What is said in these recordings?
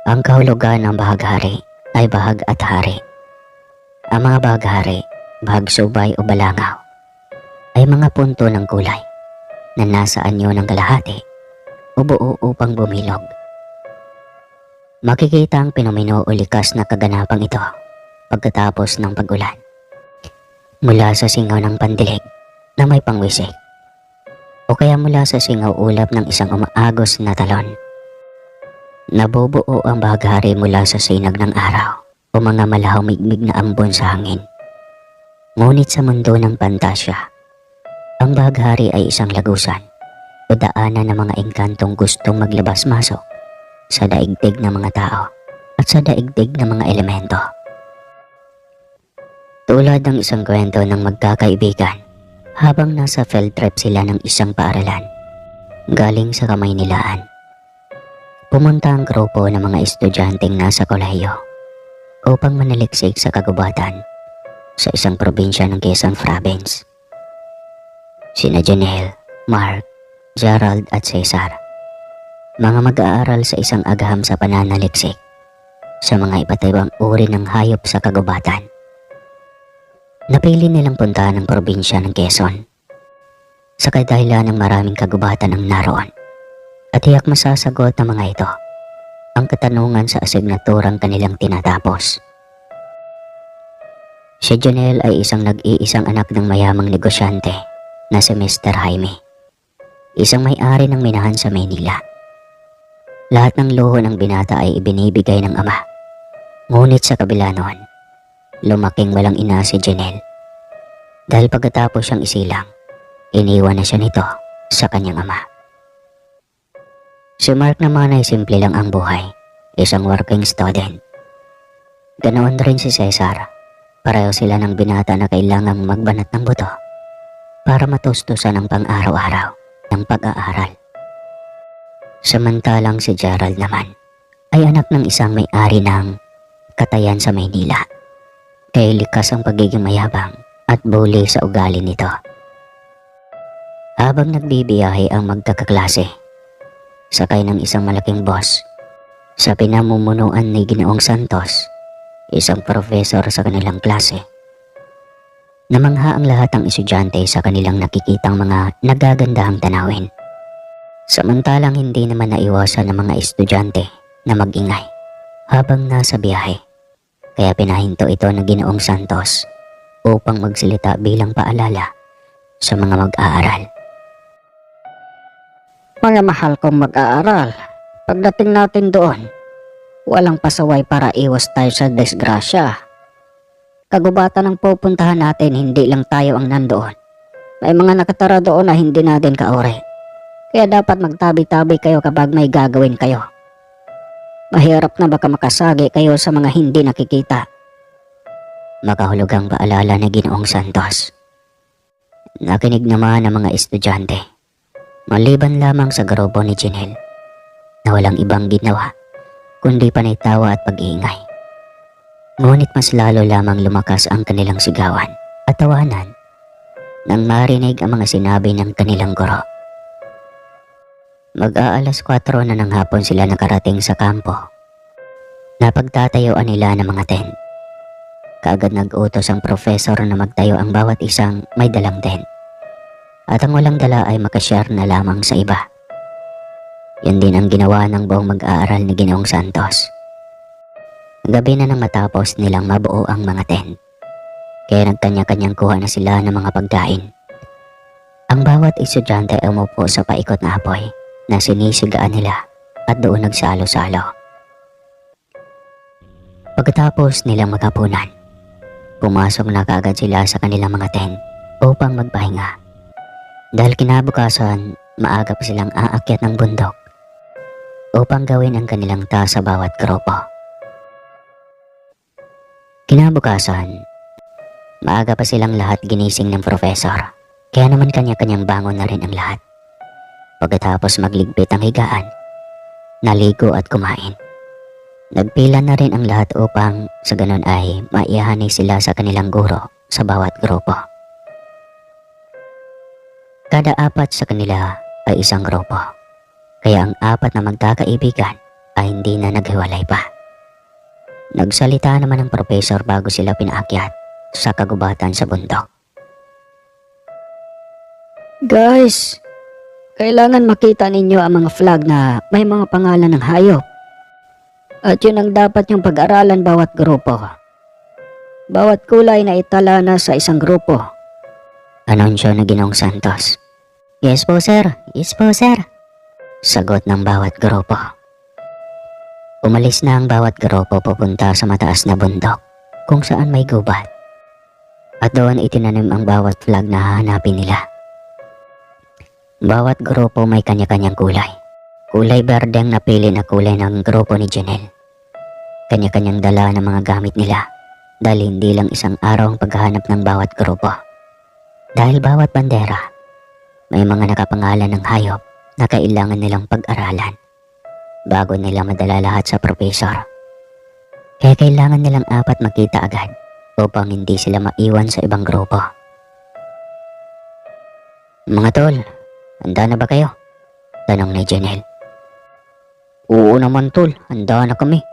Ang kahulugan ng bahaghari ay bahag at hari. Ang mga bahaghari, bahagsubay o balangaw, ay mga punto ng kulay na nasa anyo ng kalahati o buo upang bumilog. Makikita ang pinomeno o likas na kaganapang ito pagkatapos ng pag-ulan. Mula sa singaw ng pandilig na may pangwisik o kaya mula sa singaw ulap ng isang umaagos na talon. Nabubuo ang bahaghari mula sa sinag ng araw o mga malahong-migmig na ambon sa hangin. Ngunit sa mundo ng pantasya, ang bahaghari ay isang lagusan o daanan ng mga engkantong gustong maglabas-masok sa daigdig ng mga tao at sa daigdig ng mga elemento. Tulad ng isang kwento ng magkakaibigan habang nasa field trip sila ng isang paaralan galing sa Kamaynilaan. Pumunta ang grupo ng mga estudyanteng nasa kolehiyo upang manaliksik sa kagubatan sa isang probinsya ng Quezon Province. Sina Janelle, Mark, Gerald at Cesar, mga mag-aaral sa isang agaham sa pananaliksik sa mga iba't ibang uri ng hayop sa kagubatan. Napili nilang puntahan ang probinsya ng Quezon sa kadahilan ng maraming kagubatan ang naroon at tiyak masasagot ng mga ito ang katanungan sa asignaturang kanilang tinatapos. Si Janelle ay isang nag-iisang anak ng mayamang negosyante na si Mr. Jaime, isang may-ari ng minahan sa Maynila. Lahat ng luho ng binata ay ibinibigay ng ama, ngunit sa kabila noon, lumaking walang ina si Janelle. Dahil pagkatapos siyang isilang, iniwan na siya nito sa kanyang ama. Si Mark naman ay simple lang ang buhay, isang working student. Ganoon rin si Cesar, pareho sila ng binata na kailangang magbanat ng buto para matustusan ang pang-araw-araw ng pag-aaral. Samantalang si Gerald naman ay anak ng isang may-ari ng katayan sa Maynila. Kaya likas ang pagiging mayabang at bully sa ugali nito. Habang nagbibiyahe ang magkakaklase, sakay ng isang malaking bus sa pinamumunuan ni Ginoong Santos, isang profesor sa kanilang klase. Namangha ang lahat ng estudyante sa kanilang nakikitang mga nagagandahang tanawin. Samantalang hindi naman naiwasan ng mga estudyante na mag-ingay habang nasa biyahe. Kaya pinahinto ito ng Ginoong Santos upang magsalita bilang paalala sa mga mag-aaral. Mga mahal kong mag-aaral, pagdating natin doon, walang pasaway para iwas tayo sa disgrasya. Kagubatan ang pupuntahan natin, hindi lang tayo ang nandoon. May mga nakatara doon na hindi natin kauri. Kaya dapat magtabi-tabi kayo kapag may gagawin kayo. Mahirap na baka makasagi kayo sa mga hindi nakikita. Makahulugang paalala ni Ginoong Santos. Nakinig naman ang mga estudyante, maliban lamang sa grupo ni Janelle na walang ibang ginawa kundi panay tawa at pag-iingay. Ngunit mas lalo lamang lumakas ang kanilang sigawan at tawanan nang marinig ang mga sinabi ng kanilang guro. Mag-aalas 4 na ng hapon sila nakarating sa kampo na pagtatayuan nila ng mga tent. Kaagad nag-utos ang profesor na magtayo ang bawat isang may dalang tent at ang walang dala ay makashare na lamang sa iba. Yan din ang ginawa ng buong mag-aaral ni Ginoong Santos. Gabi na nang matapos nilang mabuo ang mga tent, kaya nagkanya-kanyang kuha na sila ng mga pagkain. Ang bawat estudyante ay umupo sa paikot na apoy na sinisigaan nila at doon nagsalo-salo. Pagkatapos nilang maghapunan, pumasok na kaagad sila sa kanilang mga tent upang magpahinga. Dahil kinabukasan, maaga pa silang aakyat ng bundok upang gawin ang kanilang task sa bawat grupo. Kinabukasan, maaga pa silang lahat ginising ng profesor, kaya naman kanya-kanyang bangon na rin ang lahat. Pagkatapos magligpit ang higaan, naligo at kumain. Nagpila na rin ang lahat upang sa ganon ay maihahanig sila sa kanilang guro sa bawat grupo. Kada 4 sa kanila ay isang grupo, kaya ang 4 na magkakaibigan ay hindi na naghiwalay pa. Nagsalita naman ang professor bago sila pinaakyat sa kagubatan sa bundok. Guys, kailangan makita ninyo ang mga flag na may mga pangalan ng hayop. At yun ang dapat yung pag-aralan bawat grupo. Bawat kulay na itala na sa isang grupo. Anunsyo na Ginoong Santos. Yes po sir, yes po sir. Sagot ng bawat grupo. Umalis na ang bawat grupo papunta sa mataas na bundok kung saan may gubat. At doon itinanim ang bawat flag na hahanapin nila. Bawat grupo may kanya-kanyang kulay. Kulay berde ang napili na kulay ng grupo ni Janelle. Kanya-kanyang dala ng mga gamit nila dahil hindi lang isang araw ang paghahanap ng bawat grupo. Dahil bawat bandera, may mga nakapangalan ng hayop na kailangan nilang pag-aralan bago nila madala lahat sa professor. Kaya kailangan nilang apat makita agad upang hindi sila maiwan sa ibang grupo. Mga tol, handa na ba kayo? Tanong ni Janelle. Oo naman tol, handa na kami.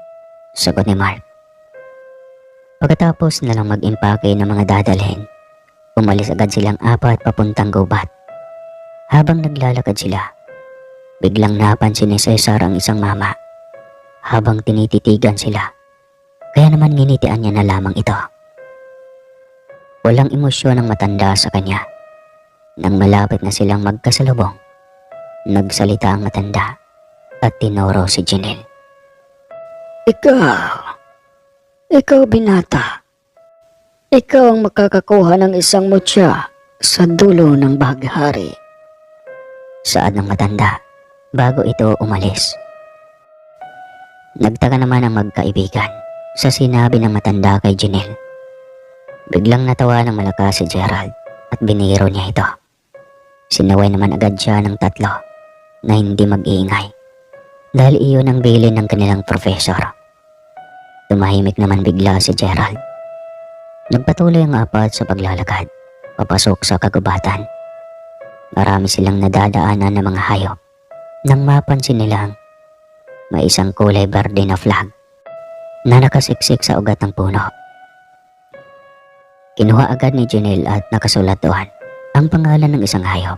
Sagot ni Mark. Pagkatapos na lang mag-impake ng mga dadalhin, umalis agad silang apat papuntang gubat. Habang naglalakad sila, biglang napansin ni Cesar ang isang mama habang tinititigan sila. Kaya naman nginitian niya na lamang ito. Walang emosyon ang matanda sa kanya. Nang malapit na silang magkasalubong, nagsalita ang matanda at tinuro si Janelle. Ikaw binata. Ikaw ang makakakuha ng isang mutya sa dulo ng baghari. Saad ng matanda bago ito umalis. Nagtaka naman ang magkaibigan sa sinabi ng matanda kay Janelle. Biglang natawa ng malakas si Gerald at biniro niya ito. Sinaway naman agad siya ng tatlo na hindi mag-iingay dahil iyon ang bilin ng kanilang professor. Tumahimik naman bigla si Gerald. Nagpatuloy ang apat sa paglalakad papasok sa kagubatan. Marami silang nadadaanan ng mga hayop nang mapansin nilang may isang kulay berde na flag na nakasiksik sa ugat ng puno. Kinuha agad ni Janelle at nakasulat doon ang pangalan ng isang hayop.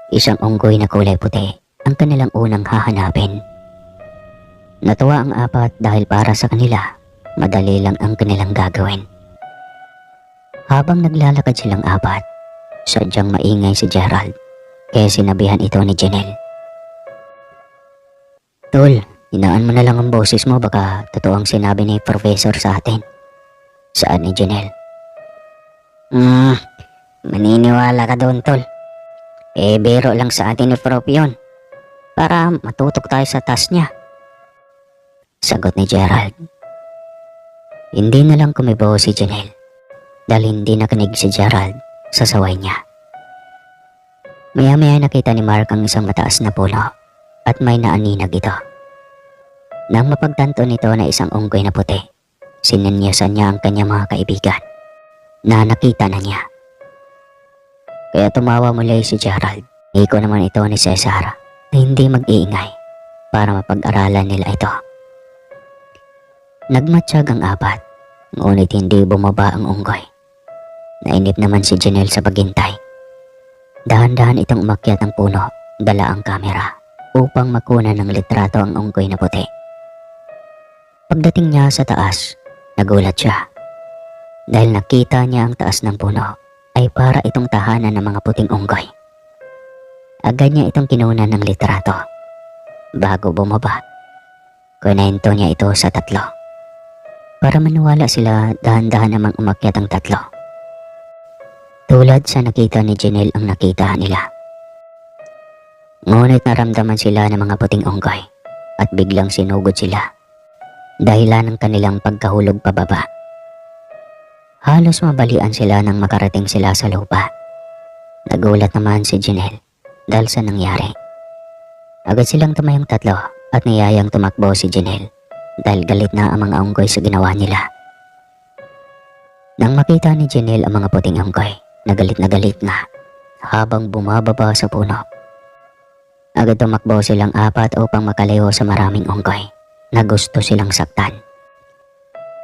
Isang unggoy na kulay puti ang kanilang unang hahanapin. Natuwa ang apat dahil para sa kanila, madali lang ang kanilang gagawin. Habang naglalakad silang apat, sadyang maingay si Gerald kaya sinabihan ito ni Janelle. Tol, hinaan mo na lang ang boses mo, baka totoo ang sinabi ni professor sa atin. Saan ni Janelle? Maniniwala ka doon tol. Biro lang sa atin ni Prof yun. Para matutok tayo sa task niya. Sagot ni Gerald. Hindi na lang kumibo si Janelle dahil hindi nakinig si Gerald sa saway niya. Maya-maya nakita ni Mark ang isang mataas na puno at may naaninag ito. Nang mapagtanto nito na isang unggoy na puti, sinenyasan niya ang kanyang mga kaibigan na nakita na niya. Kaya tumawa muli si Gerald. Iko naman ito ni Cesar na hindi mag-iingay para mapag-aralan nila ito. Nagmatsyag ang apat, ngunit hindi bumaba ang unggoy. Nainip naman si Janelle sa paghintay. Dahan-dahan itong umakyat ang puno, dala ang kamera upang makuna ng litrato ang unggoy na puti. Pagdating niya sa taas, nagulat siya. Dahil nakita niya ang taas ng puno ay para itong tahanan ng mga puting unggoy. Agad niya itong kinunan ng litrato. Bago bumaba, kunento niya ito sa tatlo. Para maniwala sila, dahan-dahan namang umakyat ang tatlo. Tulad sa nakita ni Janelle ang nakita nila. Ngunit naramdaman sila ng mga puting unggoy at biglang sinugod sila. Dahilan ng kanilang pagkahulog pababa. Halos mabalian sila nang makarating sila sa lupa. Nagulat naman si Janelle dahil sa nangyari. Agad silang tumayong tatlo at niyayang tumakbo si Janelle dahil galit na ang mga unggoy sa ginawa nila. Nang makita ni Janelle ang mga puting unggoy, na galit na habang bumababa sa puno. Agad tumakbo silang apat upang makalayo sa maraming unggoy na gusto silang saktan.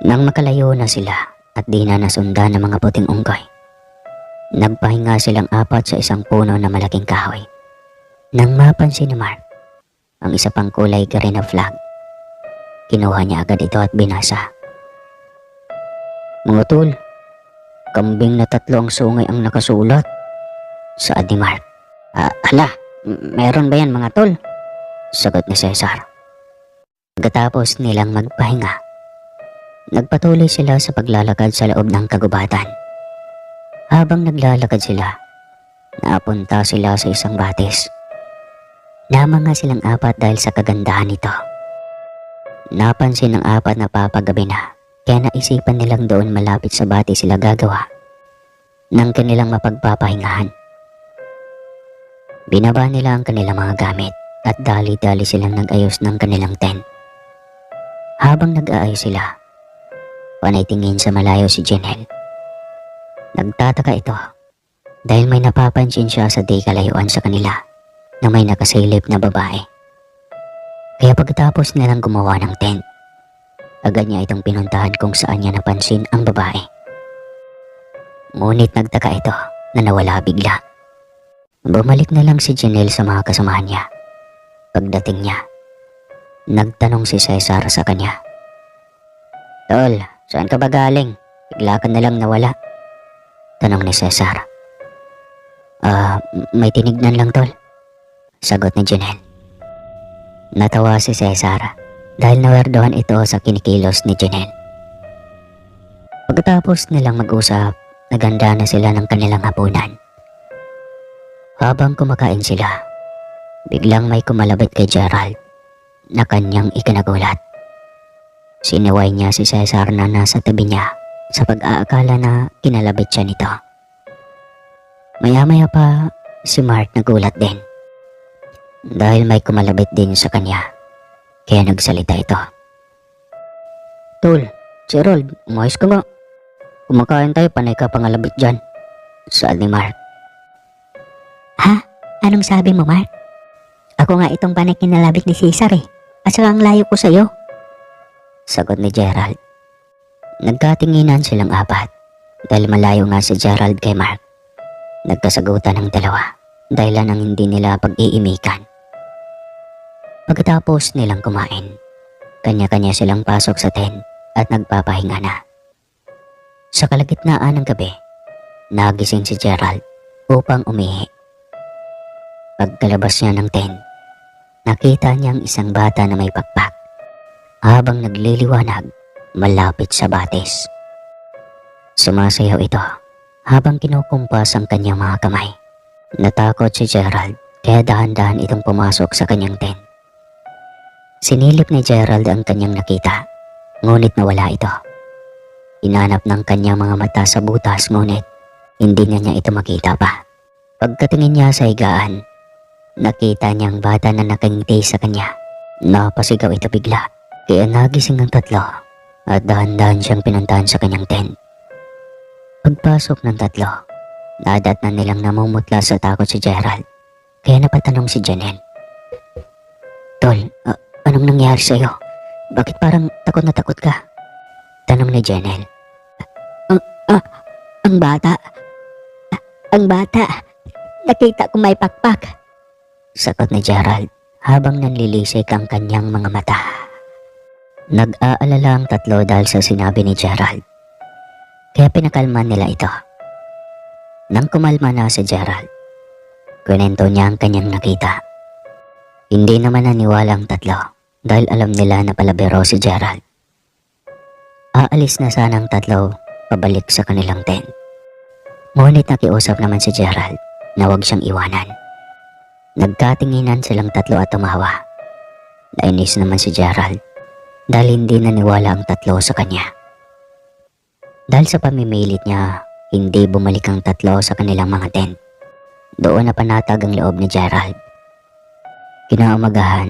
Nang makalayo na sila at di na nasundan ng mga puting unggoy, nagpahinga silang apat sa isang puno na malaking kahoy. Nang mapansin ni Mark ang isa pang kulay green na flag, kinuha niya agad ito at binasa. "Mga tol, kambing na 3 ang sungay ang nakasulat," saad ni Mark. Hala, meron ba yan mga tol?" sagot ni Cesar. Pagkatapos nilang magpahinga, nagpatuloy sila sa paglalakad sa loob ng kagubatan. Habang naglalakad sila, napunta sila sa isang batis. Namanga silang apat dahil sa kagandahan nito. Napansin ng apat na papagabi na, kaya naisipan nilang doon malapit sa batis sila gagawa ng kanilang mapagpapahingahan. Binaba nila ang kanilang mga gamit at dali-dali silang nag-ayos ng kanilang tent. Habang nag-aayos sila, panay tingin sa malayo si Janelle. Nagtataka ito dahil may napapansin siya sa di kalayuan sa kanila na may nakasilip na babae. Kaya pagkatapos nilang gumawa ng tent, agad niya itong pinuntahan kung saan niya napansin ang babae. Ngunit nagtaka ito na nawala bigla. Bumalik na lang si Janelle sa mga kasamahan niya. Pagdating niya, nagtanong si Cesar sa kanya. "Tol, saan ka ba galing? Bigla ka na lang nawala," tanong ni Cesar. May tinignan lang tol," sagot ni Janelle. Natawa si Cesar dahil nawerdohan ito sa kinikilos ni Janelle. Pagkatapos nilang mag-usap, naganda na sila ng kanilang hapunan. Habang kumakain sila, biglang may kumalabit kay Gerald na kanyang ikinagulat. Siniway niya si Cesar na nasa tabi niya sa pag-aakala na kinalabit siya nito. Maya-maya pa si Mark nagulat din dahil may kumalabit din sa kanya, kaya nagsalita ito. "Tol, Gerald, umayos ka nga. Kumakain tayo, panay ka pangalabit dyan," saad ni Mark. Ha? Anong sabi mo, Mark? Ako nga itong panay kinalabit ni Cesar at saka ang layo ko sa'yo, sagot ni Gerald. Nagkatinginan silang apat dahil malayo nga si Gerald kay Mark. Nagkasagutan ng dalawa dahilan ng hindi nila pag-iimikan. Pagkatapos nilang kumain, kanya-kanya silang pasok sa tent at nagpapahinga na. Sa kalagitnaan ng gabi, nagising si Gerald upang umihi. Pagkalabas niya ng tent, nakita niyang isang bata na may pakpak habang nagliliwanag malapit sa batis. Sumasayaw ito habang kinukumpas ang kanyang mga kamay. Natakot si Gerald kaya dahan-dahan itong pumasok sa kanyang tent. Sinilip ni Gerald ang kanyang nakita, ngunit nawala ito. Hinanap ng kanyang mga mata sa butas ngunit hindi niya ito makita pa. Pagkatingin niya sa higaan, nakita niyang bata na nakangiti sa kanya. Napasigaw ito bigla, kaya nagising ang tatlo at dahan-dahan siyang pinuntahan sa kanyang tent. Pagpasok ng tatlo, nadatnan nilang namumutla sa takot si Gerald, kaya napatanong si Janelle. "Tol, anong nangyari sa'yo? Bakit parang takot na takot ka?" tanong ni Janelle. Ang bata. Nakita ko may pakpak," sagot ni Gerald habang nanlilisik ang kanyang mga mata. Nag-aalala ang tatlo dahil sa sinabi ni Gerald, kaya pinakalma nila ito. Nang kumalma na si Gerald, kwento niya ang kanyang nakita. Hindi naman naniwala ang tatlo dahil alam nila na palabiro si Gerald. Aalis na sana ang tatlo pabalik sa kanilang tent. Ngunit nakiusap naman si Gerald na huwag siyang iwanan. Nagkatinginan silang tatlo at tumawa. Nainis naman si Gerald dahil hindi naniwala ang tatlo sa kanya. Dahil sa pamimilit niya, hindi bumalik ang tatlo sa kanilang mga tent. Doon na panatag ang loob ni Gerald. Kinaumagahan,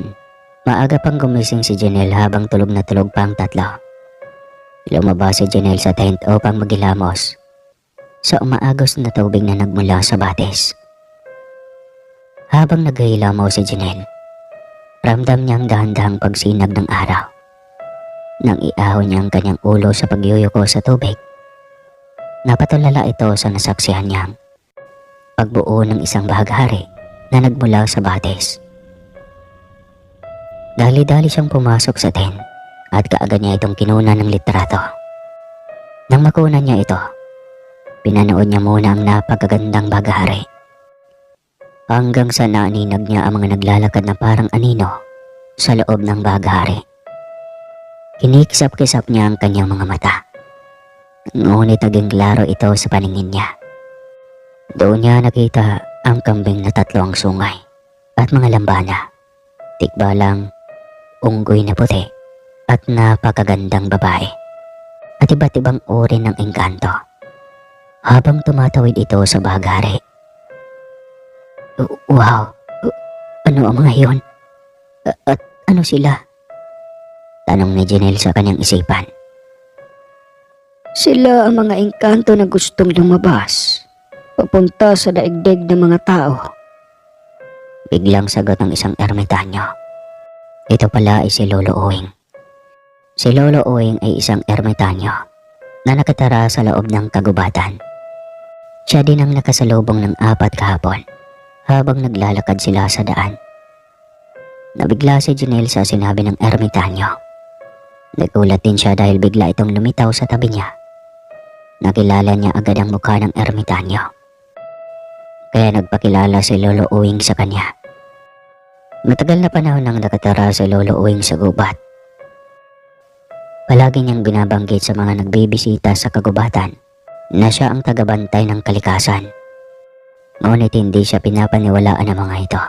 maaga pang gumising si Janelle habang tulog na tulog pa ang tatlo. Lumabas si Janelle sa tent upang maghilamos sa umaagos na tubig na nagmula sa batis. Habang naghihilamaw si Janelle, ramdam niyang dahan-dahang pagsinag ng araw. Nang iahon niya ang kanyang ulo sa pagyuyuko sa tubig, napatulala ito sa nasaksihan niyang pagbuo ng isang bahaghari na nagmula sa batis. Dali-dali siyang pumasok sa tent at kaagad niya itong kinunan ng litrato. Nang makunan niya ito, pinanood niya muna ang napakagandang bahaghari. Hanggang sa naninag niya ang mga naglalakad na parang anino sa loob ng bahaghari. Kinikisap-kisap niya ang kanyang mga mata. Ngunit naging klaro ito sa paningin niya. Doon niya nakita ang kambing na 3 ang sungay at mga lambana, tikbalang, unggoy na puti at napakagandang babae at iba't ibang uri ng engkanto habang tumatawid ito sa bahaghari. Wow! Ano ang mga iyon? At ano sila? Tanong ni Janelle sa kanyang isipan. Sila ang mga engkanto na gustong lumabas, papunta sa daigdig ng mga tao. Biglang sagot ng isang ermitanyo. Ito pala ay si Lolo Uwing. Si Lolo Uwing ay isang ermitanyo na nakatara sa loob ng kagubatan. Siya din ang nakasalubong ng 4 kahapon habang naglalakad sila sa daan. Nabigla si Janelle sa sinabi ng ermitanyo. Nagulat din siya dahil bigla itong lumitaw sa tabi niya. Nakilala niya agad ang mukha ng ermitanyo. Kaya nagpakilala si Lolo Uwing sa kanya. Matagal na panahon nang nakatara si Lolo Uwing sa gubat. Palagi niyang binabanggit sa mga nagbibisita sa kagubatan na siya ang tagabantay ng kalikasan. Ngunit hindi siya pinapaniwalaan ng mga ito.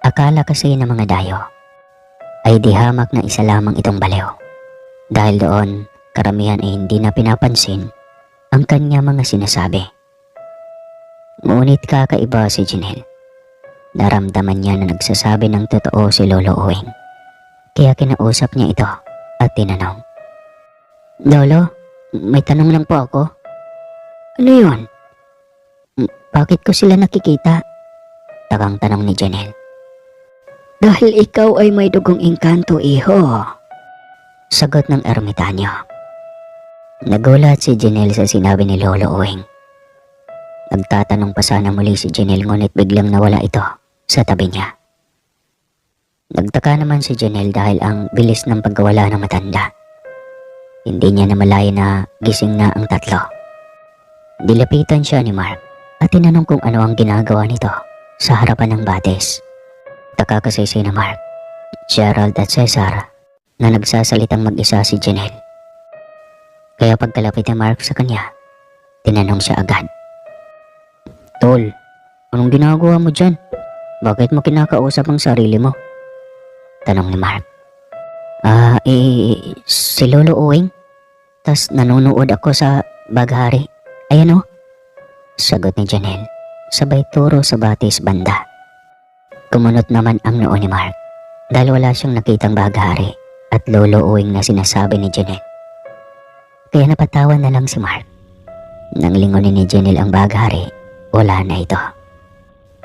Akala kasi ng mga dayo ay di hamak na isa lamang itong baliw. Dahil doon, karamihan ay hindi na pinapansin ang kanya mga sinasabi. Ngunit kakaiba si Janelle. Naramdaman niya na nagsasabi ng totoo si Lolo Uwing. Kaya kinausap niya ito at tinanong. Lolo, may tanong lang po ako. Ano yun? Bakit ko sila nakikita? Takang tanong ni Janelle. Dahil ikaw ay may dugong engkanto, iho. Sagot ng ermitanyo. Nagulat si Janelle sa sinabi ni Lolo Uwing. Nagtatanong pa sana muli si Janelle ngunit biglang nawala ito sa tabi niya. Nagtaka naman si Janelle dahil ang bilis ng pagkawala ng matanda. Hindi niya namalaya na gising na ang 3. Dilapitan siya ni Mark at tinanong kung ano ang ginagawa nito sa harapan ng batis. Taka kasi si Mark, Gerald at Cesar na nagsasalitang mag-isa si Janelle. Kaya pagkalapit ni Mark sa kanya, tinanong siya agad. Tol, anong ginagawa mo dyan? Bakit mo kinakausap ang sarili mo? Tanong ni Mark. Si Lolo Uwing. Tas nanonood ako sa baghari. Ayan o. Sagot ni Janelle, sabay turo sa batis banda. Kumunot naman ang noo ni Mark dahil wala siyang nakitang baghari at Lolo Uwing na sinasabi ni Janelle. Kaya napatawan na lang si Mark. Nang lingunin ni Janelle ang baghari, wala na ito.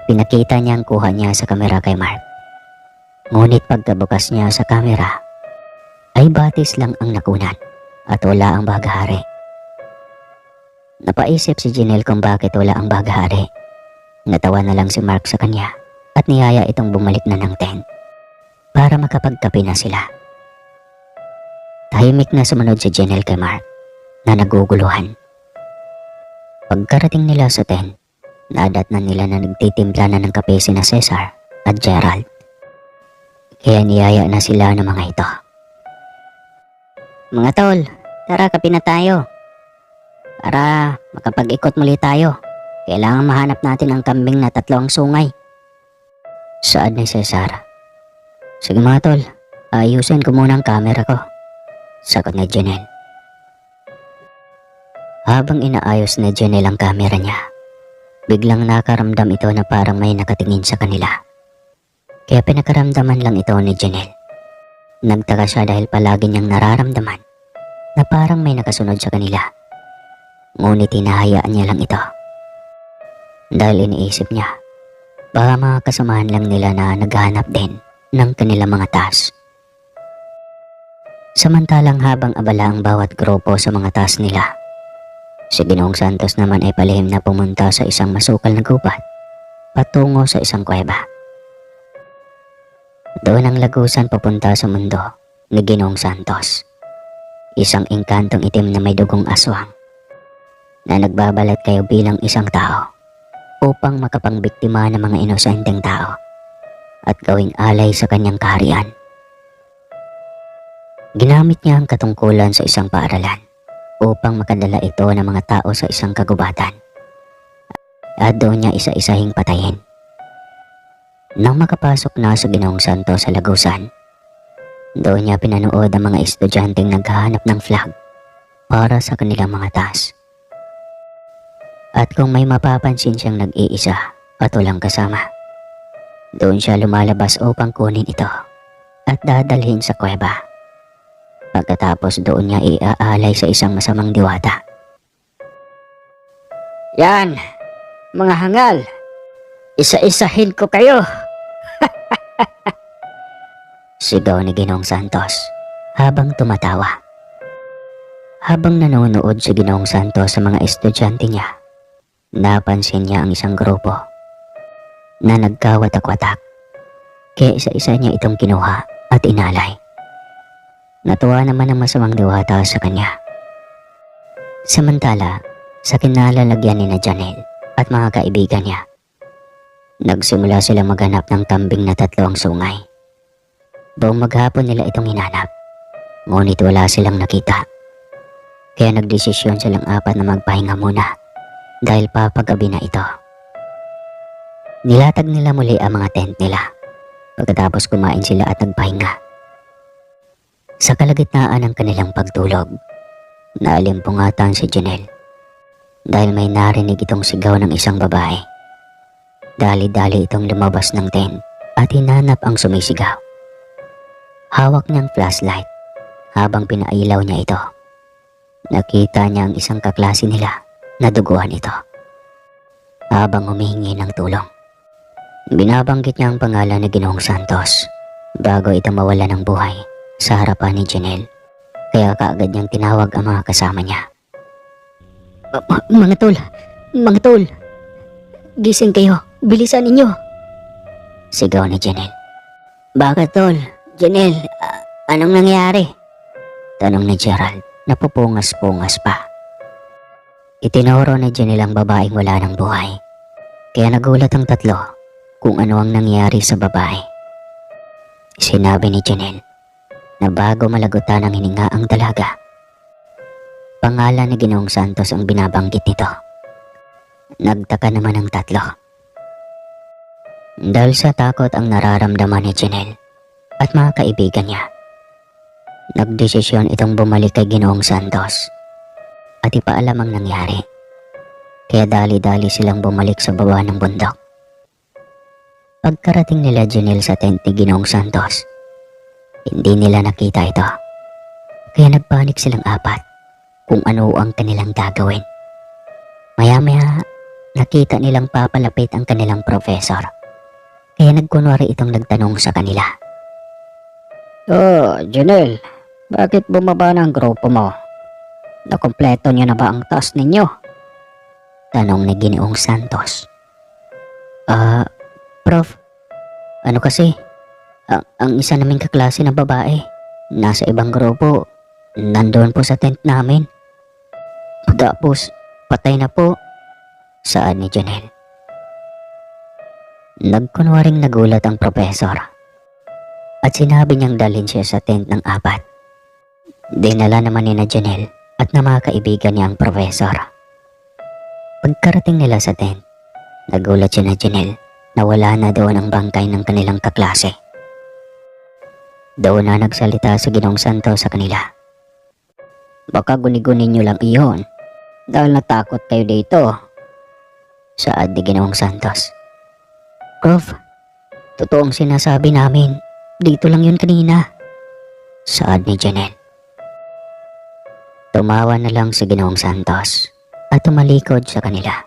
Pinakita niya ang kuha niya sa kamera kay Mark. Ngunit pagkabukas niya sa kamera, ay batis lang ang nakunan at wala ang baghari. Napaisip si Janelle kung bakit wala ang baghari. Natawa na lang si Mark sa kanya at niyaya itong bumalik na ng tent para makapagkape na sila. Tahimik na sumunod si Janelle kay Mark na naguguluhan. Pagkarating nila sa tent, nadatnan nila na nagtitimpla na ng kape sina Cesar at Gerald. Kaya niyaya na sila ng mga ito. Mga tol, tara kape na tayo. Para makapag-ikot muli tayo, kailangan mahanap natin ang kambing na 3 ang sungay. Saad ni Cesar. Sige mga tol, ayusin ko muna ang camera ko. Sagot ni Janelle. Habang inaayos ni Janelle ang camera niya, biglang nakaramdam ito na parang may nakatingin sa kanila. Kaya pinakaramdaman lang ito ni Janelle. Nagtaka siya dahil palagi niyang nararamdaman na parang may nakasunod sa kanila. Ngunit hinahayaan niya lang ito. Dahil iniisip niya, Baka mga kasamahan lang nila na naghahanap din ng kanilang mga task. Samantalang habang abala ang bawat grupo sa mga task nila, si Ginoong Santos naman ay palihim na pumunta sa isang masukal na gubat patungo sa isang kuweba. Doon ang lagusan papunta sa mundo ni Ginoong Santos. Isang engkantong itim na may dugong aswang na nagbabalat kayo bilang isang tao upang makapangbiktima ng mga inosenteng tao at gawing alay sa kanyang kaharian. Ginamit niya ang katungkulan sa isang paaralan upang makadala ito ng mga tao sa isang kagubatan at doon niya isa-isahing patayin. Nang makapasok na sa Ginoong Santos sa lagusan, doon niya pinanood ang mga estudyanteng naghahanap ng flag para sa kanilang mga task. At kung may mapapansin siyang nag-iisa at walang kasama, doon siya lumalabas upang kunin ito at dadalhin sa kuweba. Pagkatapos doon niya iaalay sa isang masamang diwata. Yan, mga hangal. Isa-isahin ko kayo. Sigaw ni Ginoong Santos habang tumatawa. Habang nanonood si Ginoong Santos sa mga estudyante niya, napansin niya ang isang grupo na nagkawatak-watak. Kaya isa-isa niya itong kinuha at inalay. Natuwa naman ang masamang diwata sa kanya. Samantala, sa kinalalagyan ni na Janelle at mga kaibigan niya, nagsimula sila maghanap ng kambing na 3 ang sungay. Buong maghapon nila itong hinanap, ngunit wala silang nakita. Kaya nagdesisyon silang 4 na magpahinga muna dahil papagabi na ito. Nilatag nila muli ang mga tent nila. Pagkatapos kumain sila at nagpahinga. Sa kalagitnaan ng kanilang pagtulog, naalimpungatan si Janelle dahil may narinig itong sigaw ng isang babae. Dali-dali itong lumabas ng tent at hinanap ang sumisigaw. Hawak niyang flashlight habang pinailaw niya ito. Nakita niya ang isang kaklase nila na duguan ito habang humihingi ng tulong. Binabanggit niya ang pangalan ni Ginoong Santos bago ito mawala ng buhay sa harapan ni Janelle, kaya kaagad niyang tinawag ang mga kasama niya. Mga tol, gising kayo, bilisan ninyo. Sigaw ni Janelle. Bakit tol? Janelle, anong nangyari? Tanong ni Gerald na pupungas-pungas pa. Itinuro ni Janelle ang babaeng wala ng buhay, kaya nagulat ang 3 kung ano ang nangyari sa babae. Sinabi ni Janelle na bago malagutan ng hininga ang dalaga, pangalan ni Ginoong Santos ang binabanggit nito. Nagtaka naman ang 3. Dahil sa takot ang nararamdaman ni Janelle at mga kaibigan niya, nagdesisyon itong bumalik kay Ginoong Santos at ipaalam ang nangyari. Kaya dali-dali silang bumalik sa baba ng bundok. Pagkarating nila Janelle sa tent ni Ginoong Santos, hindi nila nakita ito. Kaya nagpanik silang 4 kung ano ang kanilang gagawin. Maya-maya, nakita nilang papalapit ang kanilang professor. Kaya nagkunwari itong nagtanong sa kanila. Oh, Janelle, bakit bumaba na ang grupo mo? Nakompleto niyo na ba ang task ninyo? Tanong ni Ginoong Santos. Prof, ano kasi? Ang isa naming kaklase na babae, nasa ibang grupo, nandoon po sa tent namin. Pagkapos, patay na po. Saan ni Janelle? Nagkunwaring nagulat ang professor at sinabi niyang dalhin siya sa tent ng 4. Dinala naman ni na Janelle at na mga kaibigan niya ang professor. Pagkarating nila sa tent, nagulat siya na Janelle na wala na doon ang bangkay ng kanilang kaklase. Doon na nagsalita si Ginoong Santos sa kanila. Baka guni-gunin niyo lang iyon dahil natakot kayo dito. Saad ni Ginoong Santos. Prof, totoong sinasabi namin, dito lang yun kanina. Saad ni Janelle. Tumawa na lang si Ginoong Santos at tumalikod sa kanila.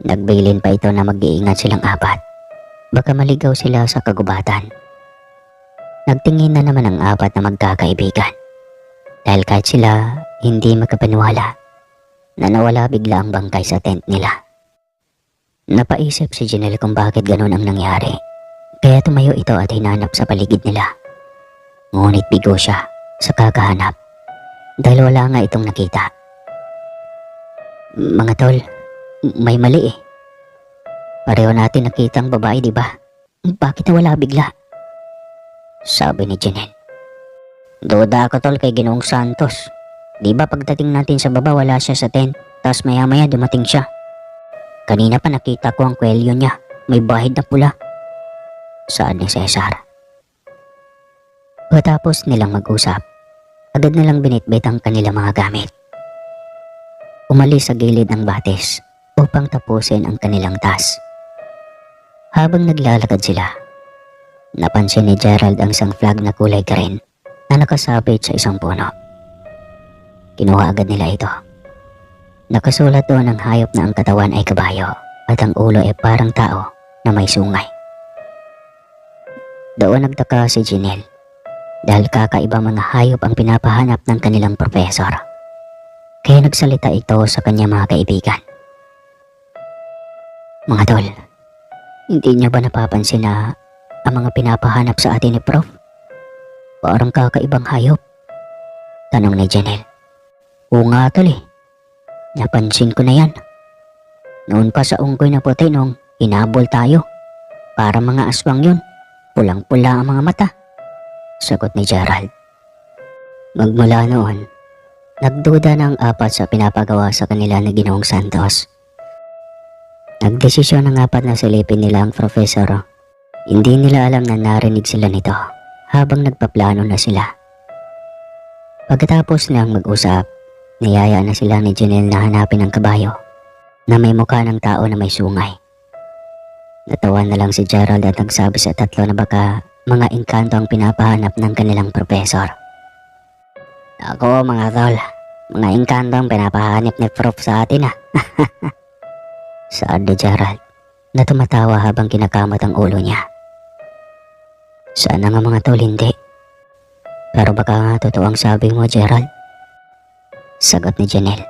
Nagbilin pa ito na mag-iingat silang apat. Baka maligaw sila sa kagubatan. Nagtingin na naman ang apat na magkakaibigan. Dahil kahit sila hindi magkapaniwala na nawala bigla ang bangkay sa tent nila. Napaisip si Janelle kung bakit ganun ang nangyari. Kaya tumayo ito at hinanap sa paligid nila. Ngunit bigo siya sa kakahanap dahil wala nga itong nakita. Mga tol, may mali eh. Pareho natin nakita ang babae, di ba? Bakit nawala bigla? Sabi ni Janelle. Duda ako tol kay Ginoong Santos. Di ba pagdating natin sa baba wala siya sa tent, tapos maya maya dumating siya. Kanina pa nakita ko ang kwelyo niya, may bahid na pula. Saad ni Cesar. Matapos nilang mag-usap, agad nilang binitbit ang kanilang mga gamit. Umalis sa gilid ng batis upang tapusin ang kanilang task. Habang naglalakad sila, napansin ni Gerald ang isang flag na kulay green na nakasabit sa isang puno. Kinuha agad nila ito. Nakasulat doon ang hayop na ang katawan ay kabayo at ang ulo ay parang tao na may sungay. Doon nagtaka si Janelle dahil kakaiba mga hayop ang pinapahanap ng kanilang profesor. Kaya nagsalita ito sa kanyang mga kaibigan. Mga tol, hindi niyo ba napapansin na ang mga pinapahanap sa atin ni Prof? Parang kakaibang hayop? Tanong ni Janelle. Oo nga tol eh. Napansin ko na yan. Noon pa sa unggoy na puti nung hinabol tayo. Para mga aswang yun. Pulang-pula ang mga mata. Sagot ni Gerald. Magmula noon, nagduda ng apat sa pinapagawa sa kanila na Ginoong Santos. Nagdesisyon ng apat na silipin nila ang profesor. Hindi nila alam na narinig sila nito habang nagpaplano na sila. Pagkatapos nilang mag-usap, niyaya na sila ni Janelle na hanapin ang kabayo na may mukha ng tao na may sungay. Natawa na lang si Gerald at nagsabi sa tatlo na baka mga engkanto ang pinapahanap ng kanilang profesor. Ako mga tol, mga engkanto ang pinapahanap ni Prof sa atin ah. Saad ni Gerald na tumatawa habang kinakamot ang ulo niya. Sana nga mga tol hindi. Pero baka nga totoo ang sabi mo Gerald. Sagot ni Janelle.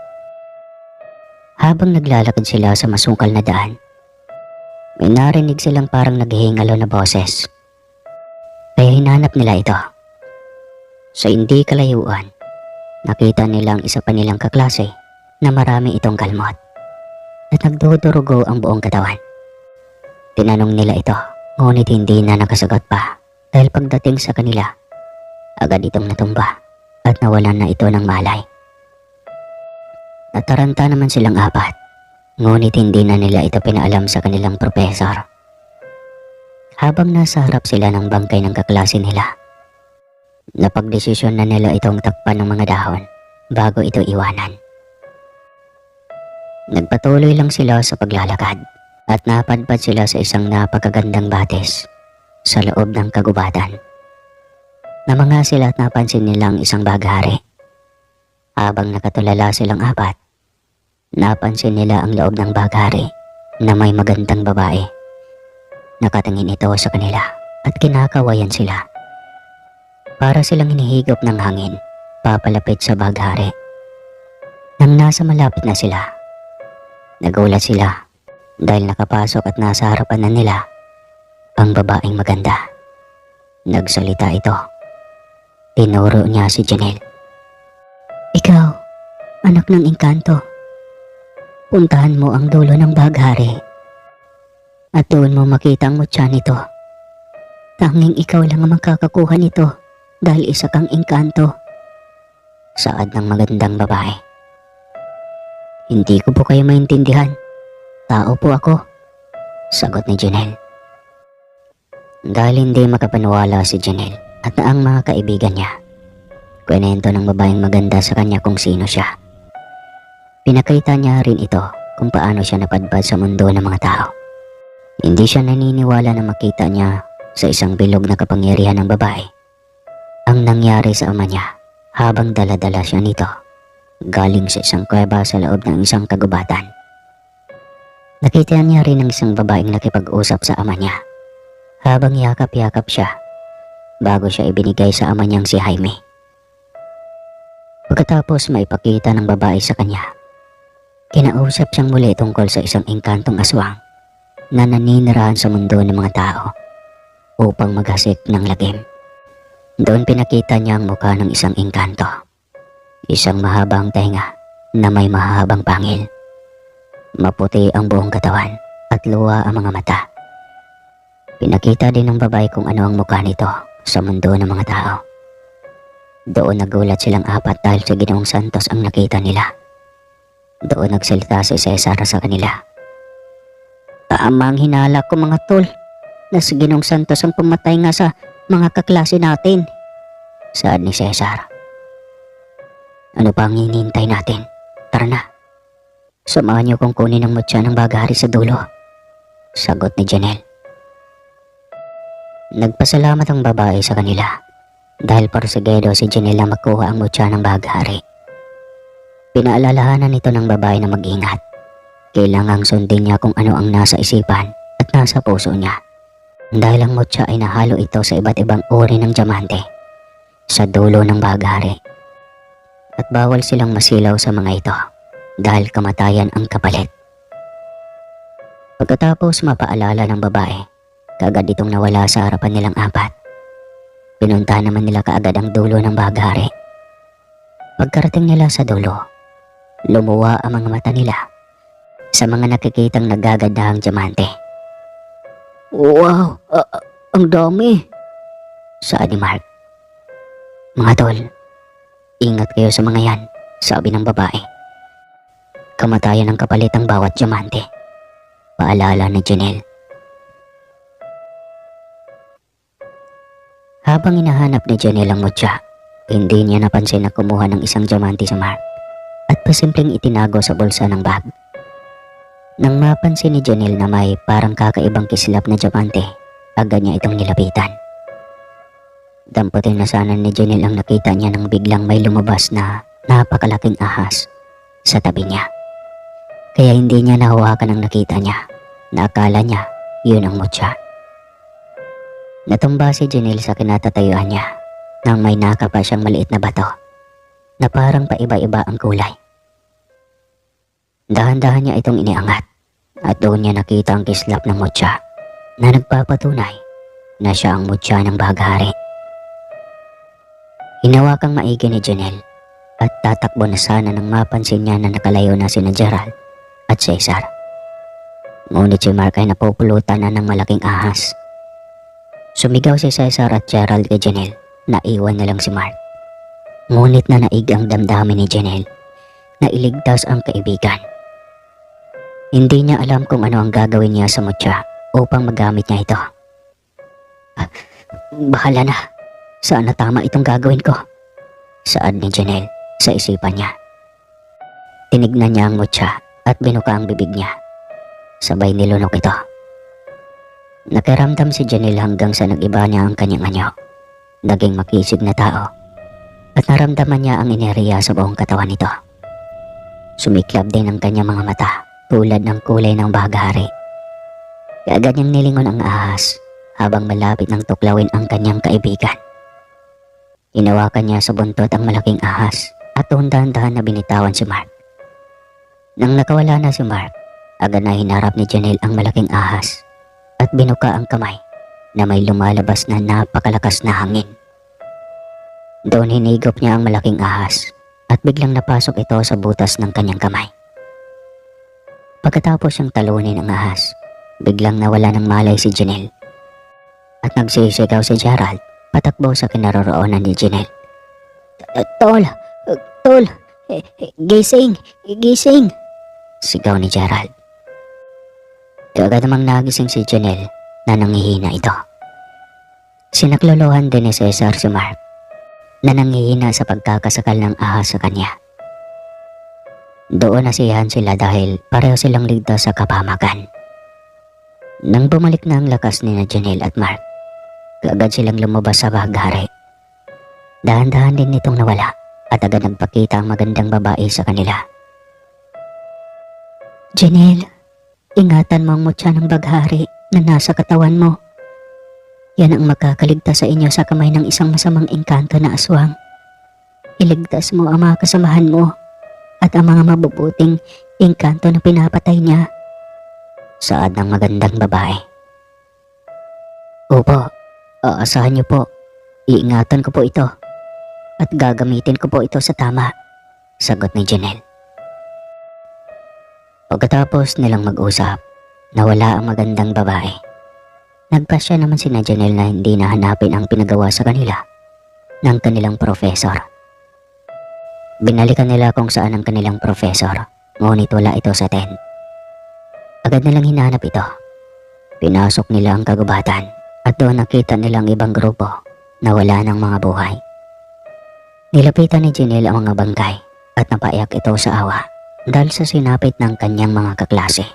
Habang naglalakad sila sa masungkal na daan, may narinig silang parang naghihingalo na boses. Kaya hinanap nila ito. Sa hindi kalayuan, nakita nilang isa pa nilang kaklase na marami itong kalmot at nagdudurugo ang buong katawan. Tinanong nila ito, ngunit hindi na nakasagot pa dahil pagdating sa kanila, agad itong natumba at nawalan na ito ng malay. Nataranta naman silang apat, ngunit hindi na nila ito pinaalam sa kanilang profesor. Habang nasa harap sila ng bangkay ng kaklase nila, napagdesisyon na nila itong takpan ng mga dahon bago ito iwanan. Nagpatuloy lang sila sa paglalakad at napadpad sila sa isang napakagandang batis sa loob ng kagubatan. Namanga sila at napansin nila ang isang baghari. Habang nakatulala silang apat, napansin nila ang loob ng baghari na may magandang babae. Nakatingin ito sa kanila at kinakawayan sila. Para silang hinihigop ng hangin, papalapit sa baghari. Nang nasa malapit na sila, nagulat sila dahil nakapasok at nasa harapan na nila ang babaeng maganda. Nagsalita ito. Tinuro niya si Janelle. Ikaw, anak ng engkanto. Puntahan mo ang dulo ng baghari at doon mo makita ang mutya nito. Tanging ikaw lang ang makakakuha nito dahil isa kang engkanto. Saad ng magandang babae. Hindi ko po kayo maintindihan. Tao po ako. Sagot ni Janelle. Dahil hindi makapaniwala si Janelle at ang mga kaibigan niya, kwento ng babaeng maganda sa kanya kung sino siya. Pinakita niya rin ito kung paano siya napadpad sa mundo ng mga tao. Hindi siya naniniwala na makita niya sa isang bilog na kapangyarihan ng babae ang nangyari sa ama niya habang dala-dala siya nito galing sa isang kuweba sa loob ng isang kagubatan. Nakita niya rin ang isang babaeng nakipag-usap sa ama niya habang yakap-yakap siya bago siya ibinigay sa ama niyang si Jaime. Pagkatapos maipakita ng babae sa kanya, kinausap siyang muli tungkol sa isang engkantong aswang na naninirahan sa mundo ng mga tao upang maghasik ng lagim. Doon pinakita niya ang mukha ng isang engkanto, isang mahabang tenga na may mahabang pangil. Maputi ang buong katawan at luwa ang mga mata. Pinakita din ng babae kung ano ang mukha nito sa mundo ng mga tao. Doon nagulat silang apat dahil si Ginoong Santos ang nakita nila. Doon nagsalita si Cesar sa kanila. Tama ang hinala ko mga tol, na si Ginoong Santos ang pumatay nga sa mga kaklase natin. Saad ni Cesar. Ano pa ang hinihintay natin? Tara na. Samahan niyo kong kunin ang mutya ng bagahari sa dulo. Sagot ni Janelle. Nagpasalamat ang babae sa kanila dahil porsigido si Janelle na makuha ang mutya ng bagahari. Pinaalalahanan nito ng babae na mag-ingat. Kailangang sundin niya kung ano ang nasa isipan at nasa puso niya. Dahil ang mutya ay nahalo ito sa iba't ibang uri ng diamante sa dulo ng bagahari. At bawal silang masilaw sa mga ito dahil kamatayan ang kapalit. Pagkatapos mapaalala ng babae, kaagad itong nawala sa harapan nilang apat. Pinunta naman nila kaagad ang dulo ng bagahari. Pagkarating nila sa dulo, lumuwa ang mga mata nila sa mga nakikitang nagagandahang diamante. Wow, ang dami. Saad ni Mark. Mga tol, ingat kayo sa mga yan, sabi ng babae. Kamatayan ang kapalit ang bawat diamante. Paalala ni Janelle. Habang hinahanap ni Janelle ang mutya, hindi niya napansin na kumuha ng isang diamante sa Mark at pasimpleng itinago sa bulsa ng bag. Nang mapansin ni Janelle na may parang kakaibang kislap na diamante, agad niya itong nilapitan. Damputin na sana ni Janelle ang nakita niya nang biglang may lumabas na napakalaking ahas sa tabi niya. Kaya hindi niya nahawakan ang nakita niya na akala niya yun ang mutya. Natumba si Janelle sa kinatatayuan niya nang may nakapa siyang maliit na bato na parang paiba-iba ang kulay. Dahan-dahan niya itong iniangat at doon niya nakita ang kislap ng mutya na nagpapatunay na siya ang mutya ng bagahari. Hinawakang maigi ni Janelle at tatakbo na sana nang mapansin niya na nakalayo na sina Gerald at Cesar. Ngunit si Mark ay napupulutan na ng malaking ahas. Sumigaw si Cesar at Gerald kay Janelle na iwan na lang si Mark. Ngunit na naig ang damdamin ni Janelle na iligtas ang kaibigan. Hindi niya alam kung ano ang gagawin niya sa mutya upang magamit niya ito. Bahala na. Saan na tama itong gagawin ko? Saad ni Janelle sa isipan niya. Tinignan niya ang mutya at binuka ang bibig niya. Sabay nilunok ito. Nakiramdam si Janelle hanggang sa nag-iba niya ang kanyang anyo. Naging makisig na tao. At naramdaman niya ang enerhiya sa buong katawan nito. Sumiklab din ang kanyang mga mata tulad ng kulay ng bagahari. Kaagad niyang nilingon ang ahas habang malapit ng tuklawin ang kanyang kaibigan. Hinawakan niya sa buntot ang malaking ahas at dahan-dahan na binitawan si Mark. Nang nakawala na si Mark, agad na hinarap ni Janelle ang malaking ahas at binuka ang kamay na may lumalabas na napakalakas na hangin. Doon hinigop niya ang malaking ahas at biglang napasok ito sa butas ng kanyang kamay. Pagkatapos siyang talunin ang ahas, biglang nawala ng malay si Janelle at nagsisigaw si Gerald patakbo sa kinaroroonan ni Janelle. Tol, gising, gising. Sigaw ni Gerald. Kaagad namang nagising si Janelle na nanghihina ito. Sinaklolohan din ni Cesar si Mark na nanghihina sa pagkakasakal ng ahas sa kanya. Doon nasiyahan sila dahil pareho silang ligtas sa kapamakan. Nang bumalik na ang lakas ni Janelle at Mark, kaagad silang lumabas sa bagahari. Dahan-dahan din nitong nawala at agad nagpakita ang magandang babae sa kanila. Janelle, Ingatan mo ang mutya ng baghari na nasa katawan mo. Yan ang makakaligtas sa inyo sa kamay ng isang masamang engkanto na aswang. Iligtas mo ang mga kasamahan mo at ang mga mabubuting engkanto na pinapatay niya. Saad ng magandang babae. Opo, aasahan niyo po. Iingatan ko po ito. At gagamitin ko po ito sa tama. Sagot ni Janelle. Pagkatapos nilang mag-usap, nawala ang magandang babae. Nagpasya naman si Janelle na hindi nahanapin ang pinagawa sa kanila ng kanilang profesor. Binalikan nila kung saan ang kanilang profesor, ngunit wala ito sa tent. Agad nilang hinanap ito. Pinasok nila ang kagubatan at doon nakita nilang ibang grupo na wala ng mga buhay. Nilapitan ni Janelle ang mga bangkay at napaiyak ito sa awa dahil sa sinapit ng kanyang mga kaklase.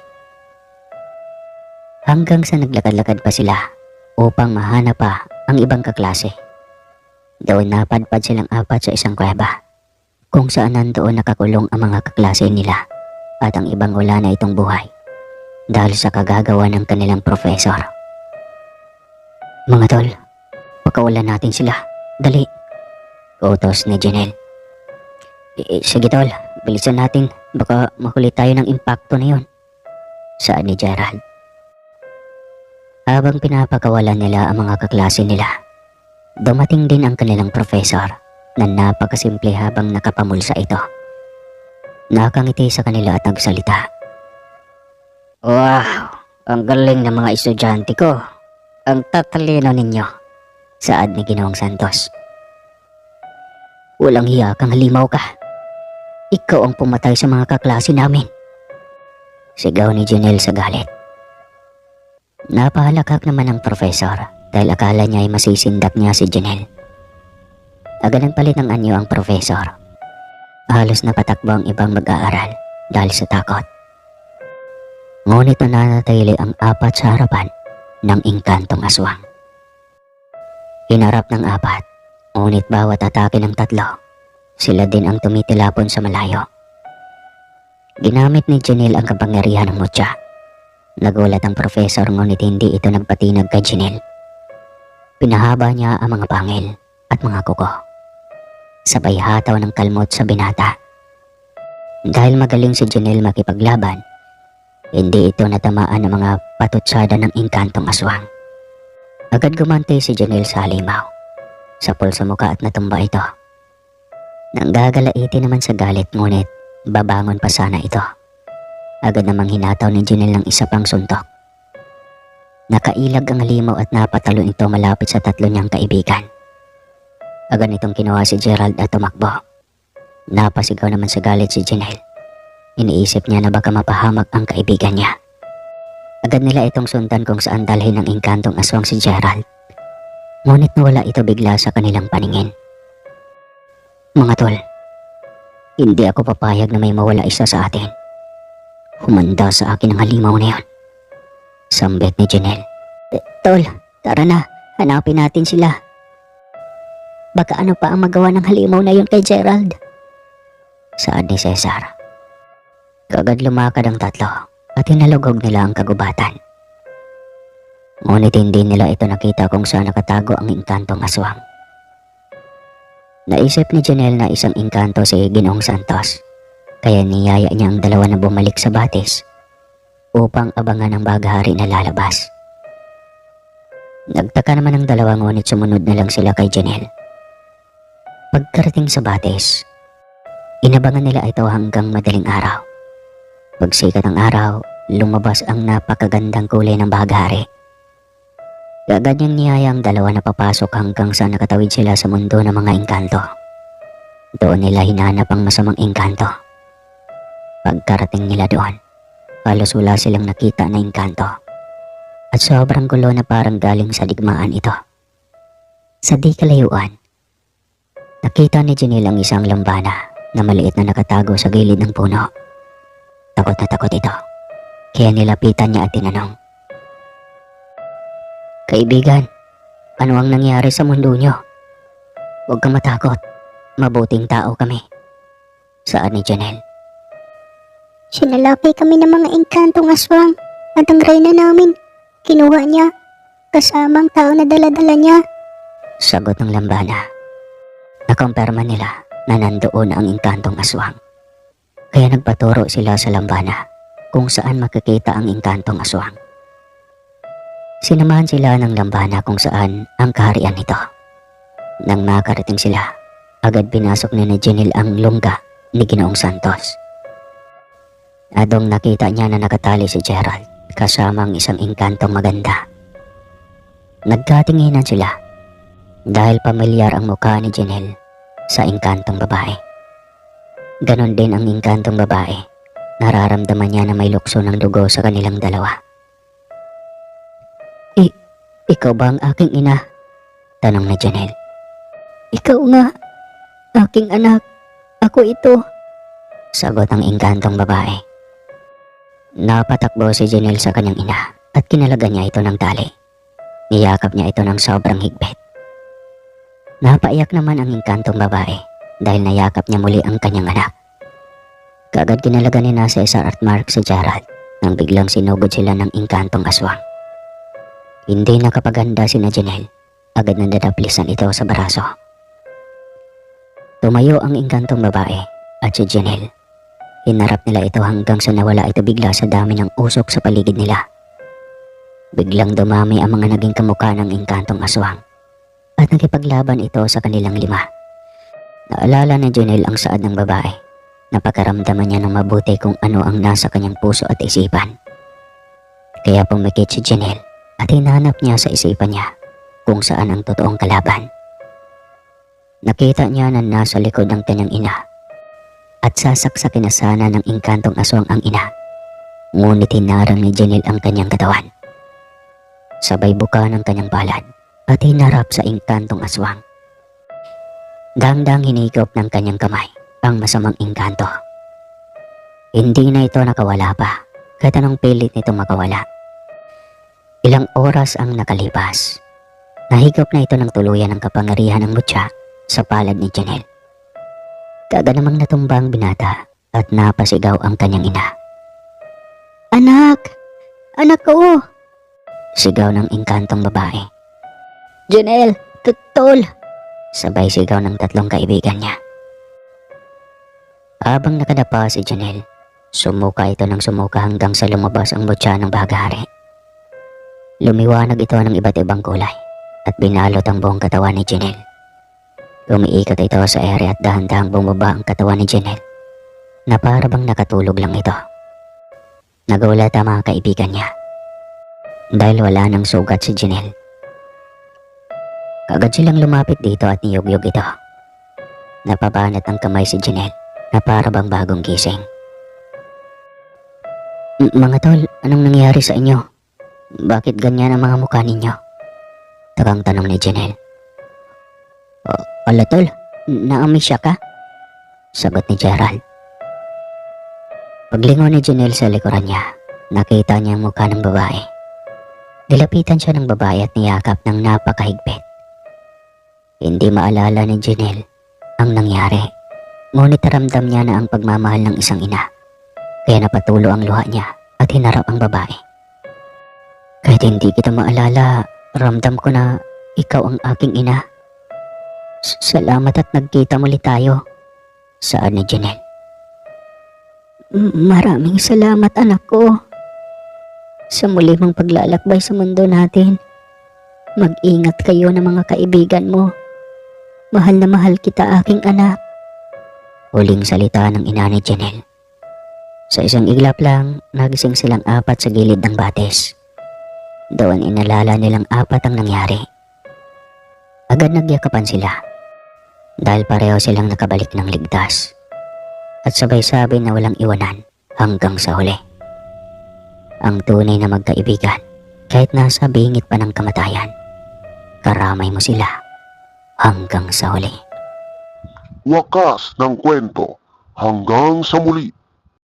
Hanggang sa naglakad-lakad pa sila upang mahanap pa ang ibang kaklase. Doon napadpad silang apat sa isang kuweba kung saan nandoon nakakulong ang mga kaklase nila at ang ibang wala na itong buhay dahil sa kagagawa ng kanilang profesor. Mga tol, pakawalan natin sila. Dali. Utos ni Janelle. Sige tol, bilisan natin. Baka mahuli tayo ng impacto na yun. Saad ni Gerald. Habang pinapakawalan nila ang mga kaklase nila, dumating din ang kanilang profesor na napakasimple habang nakapamulsa ito. Nakangiti sa kanila at nagsalita. Wow, ang galing ng mga estudyante ko. Ang tatalino ninyo. Saad ni Ginoong Santos. Walang hiya kang halimaw ka. Ikaw ang pumatay sa mga kaklase namin. Sigaw ni Janelle sa galit. Napahalakak naman ang profesor dahil akala niya ay masisindak niya si Janelle. Agad nagpalit ng anyo ang profesor. Halos napatakbo ang ibang mag-aaral dahil sa takot. Ngunit nananatili ang apat sa harapan ng engkantong aswang. Hinarap ng apat, ngunit bawat atake ng tatlo, sila din ang tumitilapon sa malayo. Ginamit ni Janelle ang kapangyarihan ng mutya. Nagulat ang profesor ngunit hindi ito nagpatinag kay Janelle. Pinahaba niya ang mga pangil at mga kuko. Sabay hataw ng kalmot sa binata. Dahil magaling si Janelle makipaglaban, hindi ito natamaan ng mga patutsada ng engkantong aswang. Agad gumante si Janelle sa halimaw. Sapol sa muka at natumba ito. Nanggagalaiti naman sa galit ngunit babangon pa sana ito. Agad namang hinataw ni Janelle ng isa pang suntok. Nakailag ang halimaw at napatalon ito malapit sa tatlo niyang kaibigan. Agad nitong kinuha si Gerald at tumakbo. Napasigaw naman sa galit si Janelle. Iniisip niya na baka mapahamak ang kaibigan niya. Agad nila itong sundan kung saan dalhin ng engkantong aswang si Gerald. Ngunit nawala ito bigla sa kanilang paningin. Mga tol, hindi ako papayag na may mawala isa sa atin. Humanda sa akin ang halimaw na yon. Sambit ni Janelle. Tol, tara na. Hanapin natin sila. Baka ano pa ang magawa ng halimaw na yun kay Gerald. Saad ni Cesar. Kagad lumakad ang tatlo at hinalugog nila ang kagubatan. Ngunit hindi nila ito nakita kung saan nakatago ang engkantong aswang. Naisip ni Janelle na isang engkanto si Ginoong Santos, kaya niyaya niya ang dalawa na bumalik sa batis upang abangan ang baghari na lalabas. Nagtaka naman ang dalawa ngunit sumunod na lang sila kay Janelle. Pagkarating sa batis, inabangan nila ito hanggang madaling araw. Pagsikat ng araw, lumabas ang napakagandang kulay ng baghari. Agad niyang niyaya ang dalawa na papasok hanggang sa nakatawid sila sa mundo ng mga engkanto. Doon nila hinanap ang masamang engkanto. Pagkarating nila doon, halos wala silang nakita na engkanto. At sobrang gulo na parang galing sa digmaan ito. Sa di kalayuan, nakita ni Janelle ang isang lambana na maliit na nakatago sa gilid ng puno. Takot na takot ito, kaya nilapitan niya at tinanong. Kaibigan, ano ang nangyari sa mundo niyo? Huwag kang matakot, mabuting tao kami. Saad ni Janelle. Sinalapay kami ng mga engkantong aswang. At ang reyna namin, kinuha niya, kasamang tao na dala-dala niya. Sagot ng lambana. Nakumpirma nila na nandoon ang inkantong aswang. Kaya nagpaturo sila sa lambana kung saan makikita ang inkantong aswang. Sinamahan sila ng lambana kung saan ang kaharian nito. Nang makarating sila, agad pinasok ni Janelle ang lungga ni Ginoong Santos. Adong nakita niya na nakatali si Gerald kasama ang isang inkantong maganda. Nagkatinginan sila dahil pamilyar ang mukha ni Janelle sa inkantong babae. Ganon din ang inkantong babae. Nararamdaman niya na may lukso ng dugo sa kanilang dalawa. Ikaw ba ang aking ina? Tanong ni Janelle. Ikaw nga, aking anak, ako ito. Sagot ng inkantong babae. Napatakbo si Janelle sa kanyang ina at kinalagan niya ito ng tali. Niyakap niya ito ng sobrang higpit. Napaiyak naman ang inkantong babae dahil nayakap niya muli ang kanyang anak. Kaagad kinalagan ni na Cesar at Mark si Gerald nang biglang sinugod sila ng inkantong aswang. Hindi nakapaganda si Janelle, agad na dadaplisan ito sa baraso. Tumayo ang inkantong babae at si Janelle. Hinarap nila ito hanggang sa nawala ito bigla sa dami ng usok sa paligid nila. Biglang dumami ang mga naging kamukha ng inkantong aswang at nakipaglaban ito sa kanilang lima. Naalala ni Janelle ang saad ng babae. Napakaramdaman niya ng mabuti kung ano ang nasa kanyang puso at isipan. Kaya pumikit si Janelle at hinanap niya sa isipan niya kung saan ang totoong kalaban. Nakita niya na nasa likod ng kanyang ina at sasaksakin na sana ng inkantong aswang ang ina. Ngunit hinarang ni Janelle ang kanyang katawan. Sabay buka ng kanyang palad at hinarap sa inkantong aswang. Dang-dang hinigop ng kanyang kamay ang masamang inkanto. Hindi na ito nakawala pa kahit anong pilit nito makawala. Ilang oras ang nakalipas. Nahigop na ito ng tuluyan ang kapangyarihan ng mutya sa palad ni Janelle. Kaagad namang natumba ang binata at napasigaw ang kanyang ina. Anak! Anak ko! Sigaw ng inkantong babae. Janelle, tutol! Sabay sigaw ng tatlong kaibigan niya. Habang nakadapa si Janelle, sumuka ito ng sumuka hanggang sa lumabas ang mutya ng bahagari. Lumiwanag ito ng iba't ibang kulay at binalot ang buong katawan ni Janelle. Umiikot ito sa ere at dahan-dahang bumaba ang katawan ni Janelle na para bang nakatulog lang ito. Nagulat ang mga kaibigan niya dahil wala nang sugat si Janelle. Kaagad silang lumapit dito at niyugyug ito. Napabanat ang kamay si Janelle na para bang bagong gising. Mga tol, anong nangyari sa inyo? Bakit ganyan ang mga mukha ninyo? Takang tanong ni Janelle. Ala tol, naamisya ka? Sagot ni Gerald. Paglingon ni Janelle sa likuran niya, nakita niya ang mukha ng babae. Nilapitan siya ng babae at niyakap ng napakahigpit. Hindi maalala ni Janelle ang nangyari, ngunit naramdam niya na ang pagmamahal ng isang ina. Kaya napatulo ang luha niya at hinarap ang babae. Kahit hindi kita maalala, ramdam ko na ikaw ang aking ina. Salamat at nagkita muli tayo, saad ni Janelle. Maraming salamat, anak ko. Sa muli mong paglalakbay sa mundo natin, mag-ingat kayo ng mga kaibigan mo. Mahal na mahal kita, aking anak. Huling salita ng ina ni Janelle. Sa isang iglap lang, nagising silang apat sa gilid ng batis. Doon inalala nilang apat ang nangyari. Agad nagyakapan sila dahil pareho silang nakabalik ng ligtas at sabay-sabay na walang iwanan hanggang sa huli. Ang tunay na magkaibigan kahit nasa bingit pa ng kamatayan, karamay mo sila hanggang sa huli. Wakas ng kwento hanggang sa muli.